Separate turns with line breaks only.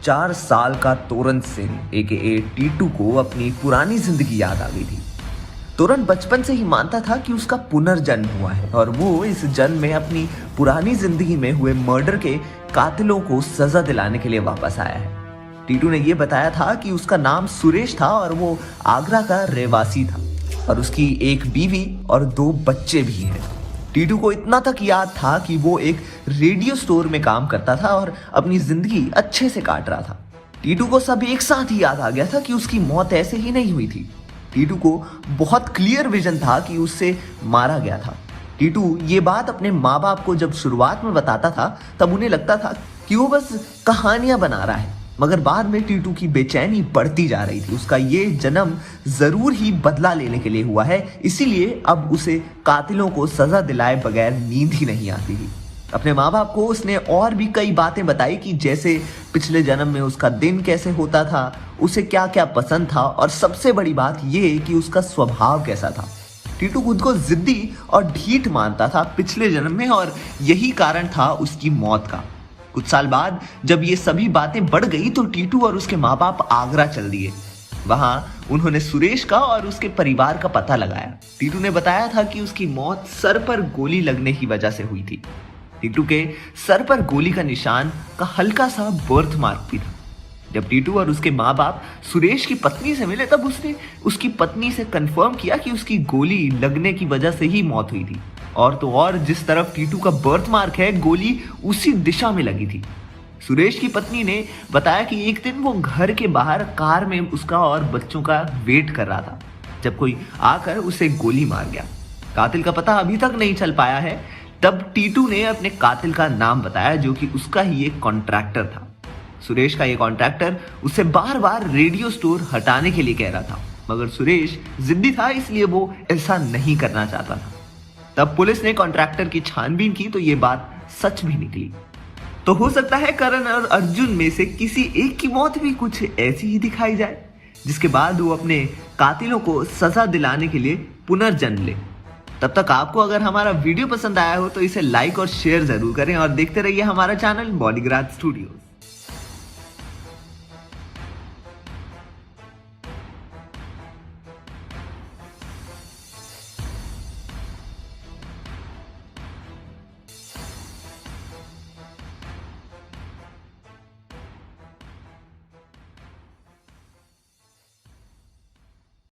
4 साल का तोरण सिंह एके टीटू को अपनी पुरानी जिंदगी याद आ गई थी। तोरण बचपन से ही मानता था कि उसका पुनर्जन्म हुआ है और वो इस जन्म में अपनी पुरानी जिंदगी में हुए मर्डर के कातिलों को सजा दिलाने के लिए वापस आया है। टीटू ने यह बताया था कि उसका नाम सुरेश था और वो आगरा का रहवासी था और उसकी एक बीवी और 2 बच्चे भी हैं। टीटू को इतना तक याद था कि वो एक रेडियो स्टोर में काम करता था और अपनी जिंदगी अच्छे से काट रहा था। टीटू को सब एक साथ ही याद आ गया था कि उसकी मौत ऐसे ही नहीं हुई थी। टीटू को बहुत क्लियर विजन था कि उससे मारा गया था। टीटू ये बात अपने माँ बाप को जब शुरुआत में बताता था तब उन्हें लगता था कि वो बस कहानियां बना रहा है, मगर बाद में टीटू की बेचैनी बढ़ती जा रही थी। उसका ये जन्म जरूर ही बदला लेने के लिए हुआ है, इसीलिए अब उसे कातिलों को सजा दिलाए बगैर नींद ही नहीं आती थी। अपने माँ बाप को उसने और भी कई बातें बताई कि जैसे पिछले जन्म में उसका दिन कैसे होता था, उसे क्या क्या पसंद था और सबसे बड़ी बात ये कि उसका स्वभाव कैसा था। टीटू खुद को जिद्दी और ढीठ मानता था पिछले जन्म में और यही कारण था उसकी मौत का। कुछ साल बाद जब ये सभी बातें बढ़ गई तो टीटू और उसके माँ बाप आगरा चल दिए। वहां उन्होंने सुरेश का और उसके परिवार का पता लगाया। टीटू ने बताया था कि उसकी मौत सर पर गोली लगने की वजह से हुई थी। टीटू के सर पर गोली का निशान का हल्का सा बर्थ मार्क भी था। जब टीटू और उसके माँ बाप सुरेश की पत्नी से मिले तब उसने उसकी पत्नी से कंफर्म किया कि उसकी गोली लगने की वजह से ही मौत हुई थी। और तो और जिस तरफ टीटू का बर्थ मार्क है, गोली उसी दिशा में लगी थी। सुरेश की पत्नी ने बताया कि एक दिन वो घर के बाहर कार में उसका और बच्चों का वेट कर रहा था जब कोई आकर उसे गोली मार गया। कातिल का पता अभी तक नहीं चल पाया है। तब टीटू ने अपने कातिल का नाम बताया जो कि उसका ही एक कॉन्ट्रैक्टर था। सुरेश का ये कॉन्ट्रैक्टर उसे बार बार रेडियो स्टोर हटाने के लिए कह रहा था, मगर सुरेश जिद्दी था इसलिए वो ऐसा नहीं करना चाहता था। तब पुलिस ने कॉन्ट्रैक्टर की छानबीन की तो ये बात सच भी निकली। तो हो सकता है करण और अर्जुन में से किसी एक की मौत भी कुछ ऐसी ही दिखाई जाए, जिसके बाद वो अपने कातिलों को सजा दिलाने के लिए पुनर्जन्म ले। तब तक आपको अगर हमारा वीडियो पसंद आया हो तो इसे लाइक और शेयर जरूर करें और देखते रहिए हमारा चैनल बॉडीग्राज स्टूडियोज।